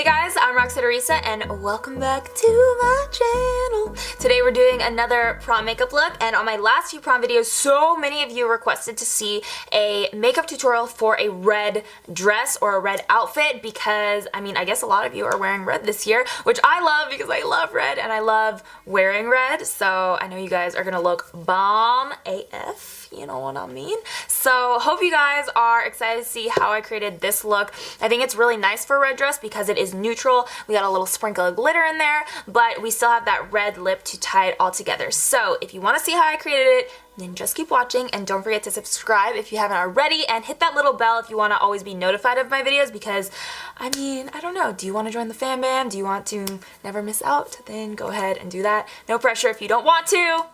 Hey guys, I'm Roxette Arisa and welcome back to my channel. Today we're doing another prom makeup look, and on my last few prom videos, so many of you requested to see a makeup tutorial for a red dress or a red outfit because, I guess a lot of you are wearing red this year, which I love because I love red and I love wearing red, so I know you guys are gonna look bomb AF, you know what I mean? So hope you guys are excited to see how I created this look. I think it's really nice for a red dress because it is neutral. We got a little sprinkle of glitter in there, but we still have that red lip to tie it all together. So if you want to see how I created it, then just keep watching and don't forget to subscribe if you haven't already, and hit that little bell if you want to always be notified of my videos because, I don't know, do you want to join the fan bam? Do you want to never miss out? Then go ahead and do that. No pressure if you don't want to.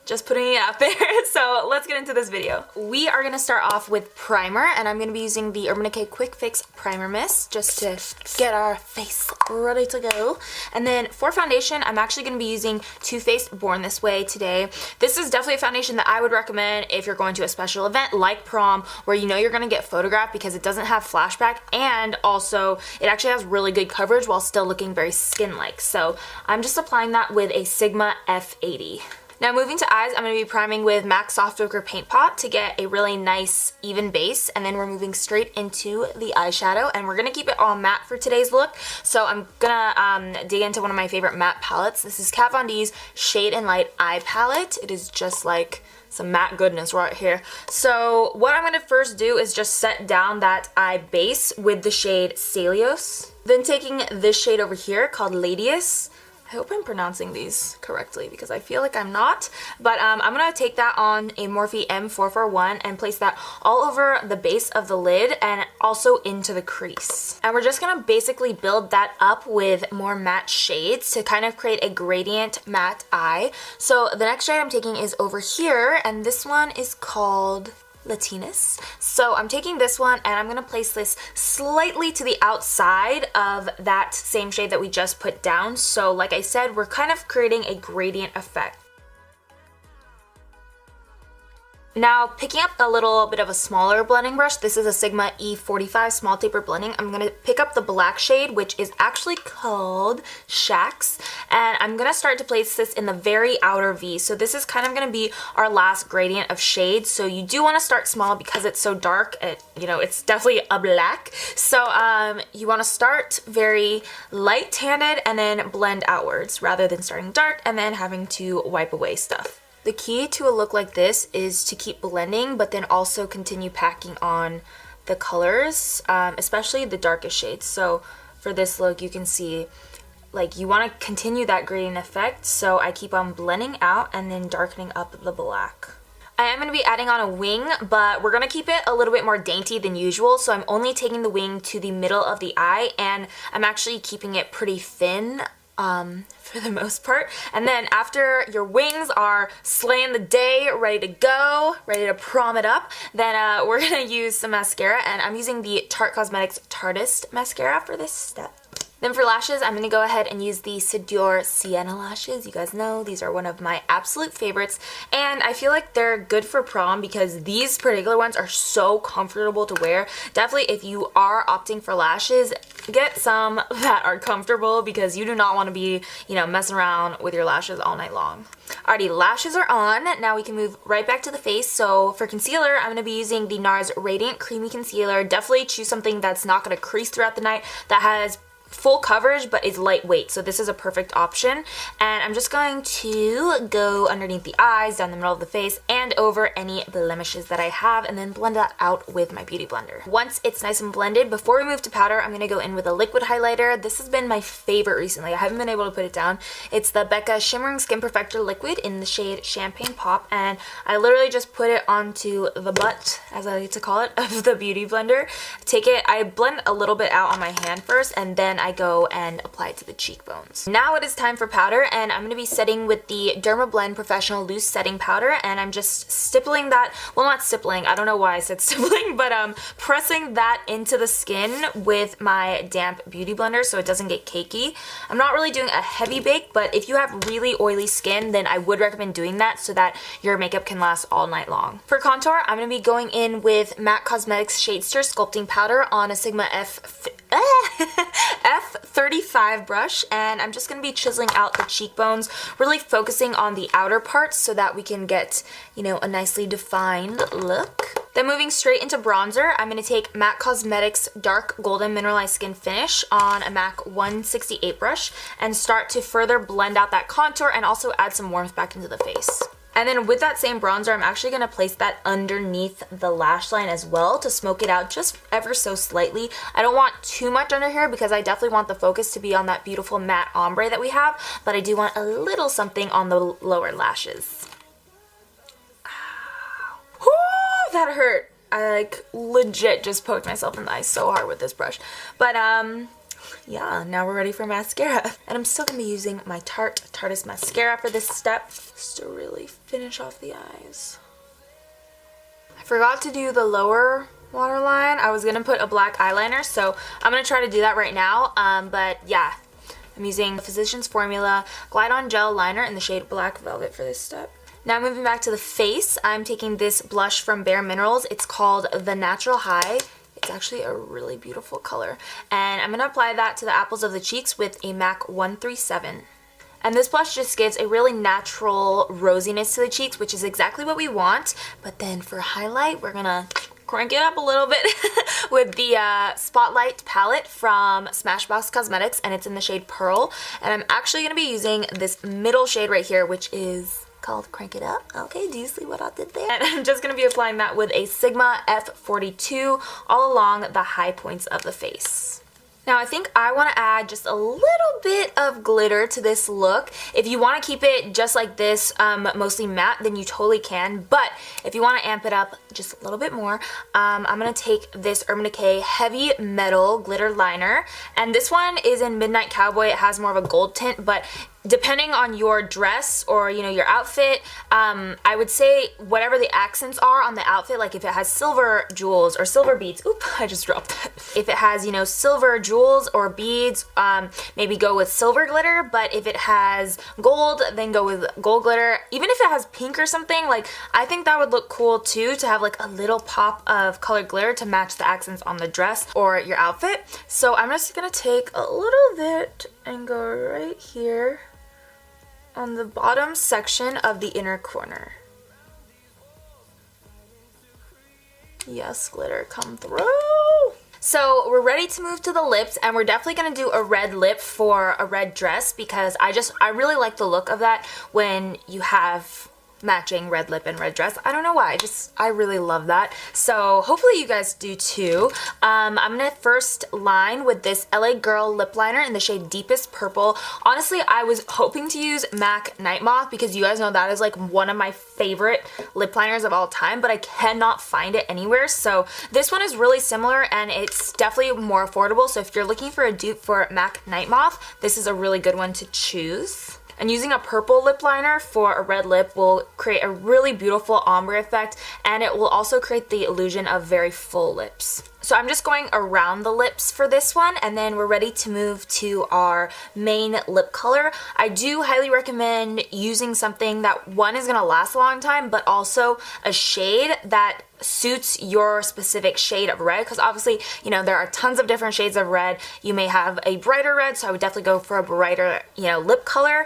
Just putting it out there. So let's get into this video. We are going to start off with primer, and I'm going to be using the Urban Decay Quick Fix Primer Mist just to get our face ready to go. And then for foundation, I'm actually going to be using Too Faced Born This Way today. This is definitely a foundation that I would recommend if you're going to a special event like prom where you know you're going to get photographed because it doesn't have flashback, and also it actually has really good coverage while still looking very skin-like. So I'm just applying that with a Sigma F80. Now moving to eyes, I'm going to be priming with MAC Soft Ochre Paint Pot to get a really nice even base, and then we're moving straight into the eyeshadow, and we're going to keep it all matte for today's look. So I'm going to dig into one of my favorite matte palettes. This is Kat Von D's Shade and Light Eye Palette. It is just like some matte goodness right here. So what I'm going to first do is just set down that eye base with the shade Celios. Then taking this shade over here called Ladius. I hope I'm pronouncing these correctly because I feel like I'm not. But I'm going to take that on a Morphe M441 and place that all over the base of the lid and also into the crease. And we're just going to basically build that up with more matte shades to kind of create a gradient matte eye. So the next shade I'm taking is over here, and this one is called Latinas. So I'm taking this one and I'm going to place this slightly to the outside of that same shade that we just put down. So like I said, we're kind of creating a gradient effect. Now, picking up a little bit of a smaller blending brush, this is a Sigma E45 Small Taper Blending. I'm going to pick up the black shade, which is actually called Shacks, and I'm going to start to place this in the very outer V. So this is kind of going to be our last gradient of shades. So you do want to start small because it's so dark. It's definitely a black. So you want to start very light-handed and then blend outwards rather than starting dark and then having to wipe away stuff. The key to a look like this is to keep blending, but then also continue packing on the colors, especially the darkest shades. So for this look, you can see, like, you want to continue that gradient effect, so I keep on blending out and then darkening up the black. I am going to be adding on a wing, but we're going to keep it a little bit more dainty than usual, so I'm only taking the wing to the middle of the eye, and I'm actually keeping it pretty thin for the most part. And then after your wings are slaying the day, ready to go, ready to prom it up, then we're going to use some mascara, and I'm using the Tarte Cosmetics Tartist mascara for this step. Then for lashes, I'm going to go ahead and use the Sidure Sienna lashes. You guys know these are one of my absolute favorites, and I feel like they're good for prom because these particular ones are so comfortable to wear. Definitely, if you are opting for lashes, get some that are comfortable because you do not want to be, messing around with your lashes all night long. Alrighty, lashes are on. Now we can move right back to the face. So for concealer, I'm going to be using the NARS Radiant Creamy Concealer. Definitely choose something that's not going to crease throughout the night, that has full coverage but is lightweight, so this is a perfect option. And I'm just going to go underneath the eyes, down the middle of the face, and over any blemishes that I have, and then blend that out with my beauty blender. Once it's nice and blended, before we move to powder, I'm going to go in with a liquid highlighter. This has been my favorite recently. I haven't been able to put it down. It's the Becca Shimmering Skin Perfector Liquid in the shade Champagne Pop, and I literally just put it onto the butt, as I like to call it, of the beauty blender. I blend a little bit out on my hand first, and then I go and apply it to the cheekbones. Now it is time for powder, and I'm going to be setting with the Dermablend Professional Loose Setting Powder, and I'm just stippling that, well, not stippling, I don't know why I said stippling, but pressing that into the skin with my damp beauty blender so it doesn't get cakey. I'm not really doing a heavy bake, but if you have really oily skin, then I would recommend doing that so that your makeup can last all night long. For contour, I'm going to be going in with MAC Cosmetics Shade Stir Sculpting Powder on a Sigma F30 2.5 brush, and I'm just going to be chiseling out the cheekbones, really focusing on the outer parts so that we can get, you know, a nicely defined look. Then moving straight into bronzer, I'm going to take MAC Cosmetics Dark Golden Mineralized Skin Finish on a MAC 168 brush and start to further blend out that contour and also add some warmth back into the face. And then with that same bronzer, I'm actually going to place that underneath the lash line as well to smoke it out just ever so slightly. I don't want too much under here because I definitely want the focus to be on that beautiful matte ombre that we have, but I do want a little something on the lower lashes. Whew, that hurt. I like legit just poked myself in the eye so hard with this brush. But yeah, now we're ready for mascara. And I'm still going to be using my Tarte's mascara for this step, just to really finish off the eyes. I forgot to do the lower waterline. I was going to put a black eyeliner, so I'm going to try to do that right now. But yeah, I'm using the Physicians Formula Glide On Gel Liner in the shade Black Velvet for this step. Now moving back to the face, I'm taking this blush from Bare Minerals. It's called The Natural High. It's actually a really beautiful color. And I'm going to apply that to the apples of the cheeks with a MAC 137. And this blush just gives a really natural rosiness to the cheeks, which is exactly what we want. But then for highlight, we're going to crank it up a little bit with the Spotlight palette from Smashbox Cosmetics, and it's in the shade Pearl. And I'm actually going to be using this middle shade right here, which is called Crank It Up. Okay, do you see what I did there? And I'm just going to be applying that with a Sigma F42 all along the high points of the face. Now I think I want to add just a little bit of glitter to this look. If you want to keep it just like this, mostly matte, then you totally can. But if you want to amp it up just a little bit more, I'm going to take this Urban Decay Heavy Metal Glitter Liner. And this one is in Midnight Cowboy. It has more of a gold tint, but depending on your dress or, you know, your outfit, I would say whatever the accents are on the outfit, like if it has silver jewels or silver beads, oop, I just dropped that. If it has, you know, silver jewels or beads, maybe go with silver glitter, but if it has gold, then go with gold glitter. Even if it has pink or something, like, I think that would look cool too, to have like a little pop of colored glitter to match the accents on the dress or your outfit. So I'm just gonna take a little bit and go right here on the bottom section of the inner corner. Yes, glitter, come through. So we're ready to move to the lips, and we're definitely going to do a red lip for a red dress because I really like the look of that when you have matching red lip and red dress. I don't know why, I really love that. So hopefully you guys do too. I'm gonna first line with this LA Girl lip liner in the shade Deepest Purple. Honestly, I was hoping to use MAC Night Moth because you guys know that is like one of my favorite lip liners of all time, but I cannot find it anywhere. So this one is really similar and it's definitely more affordable. So if you're looking for a dupe for MAC Night Moth, this is a really good one to choose. And using a purple lip liner for a red lip will create a really beautiful ombre effect, and it will also create the illusion of very full lips. So I'm just going around the lips for this one, and then we're ready to move to our main lip color. I do highly recommend using something that, one, is going to last a long time, but also a shade that suits your specific shade of red, because obviously, you know, there are tons of different shades of red. You may have a brighter red, so I would definitely go for a brighter, you know, lip color.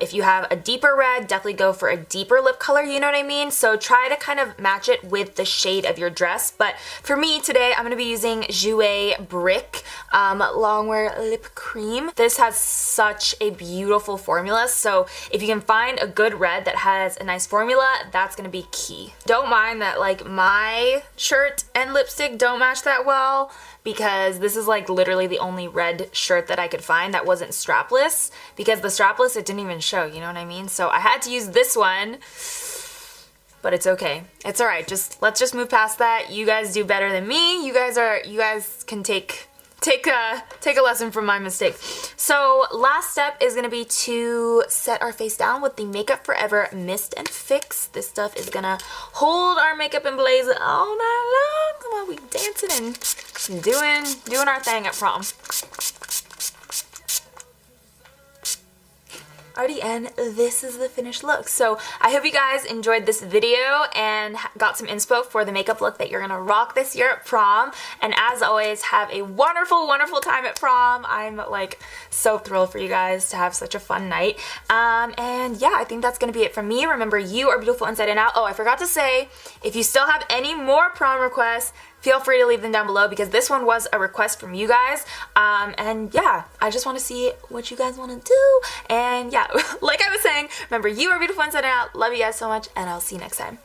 If you have a deeper red, definitely go for a deeper lip color, you know what I mean? So try to kind of match it with the shade of your dress. But for me today, I'm going to be using Jouer Brick Longwear Lip Cream. This has such a beautiful formula, so if you can find a good red that has a nice formula, that's going to be key. Don't mind that, like, my shirt and lipstick don't match that well, because this is like literally the only red shirt that I could find that wasn't strapless, because the strapless, it didn't even show, you know what I mean? So I had to use this one, but it's okay. It's alright. Let's just move past that. You guys do better than me. You guys can take a lesson from my mistake. So last step is going to be to set our face down with the Makeup Forever Mist and Fix. This stuff is going to hold our makeup in place all night long while we dancing and doing our thing at prom. Alrighty, and this is the finished look. So I hope you guys enjoyed this video and got some inspo for the makeup look that you're gonna rock this year at prom. And as always, have a wonderful, wonderful time at prom. I'm like so thrilled for you guys to have such a fun night. And yeah, I think that's gonna be it from me. Remember, you are beautiful inside and out. Oh, I forgot to say, if you still have any more prom requests, feel free to leave them down below because this one was a request from you guys. And yeah, I just want to see what you guys want to do. And yeah, like I was saying, remember, you are beautiful inside and out. Love you guys so much, and I'll see you next time.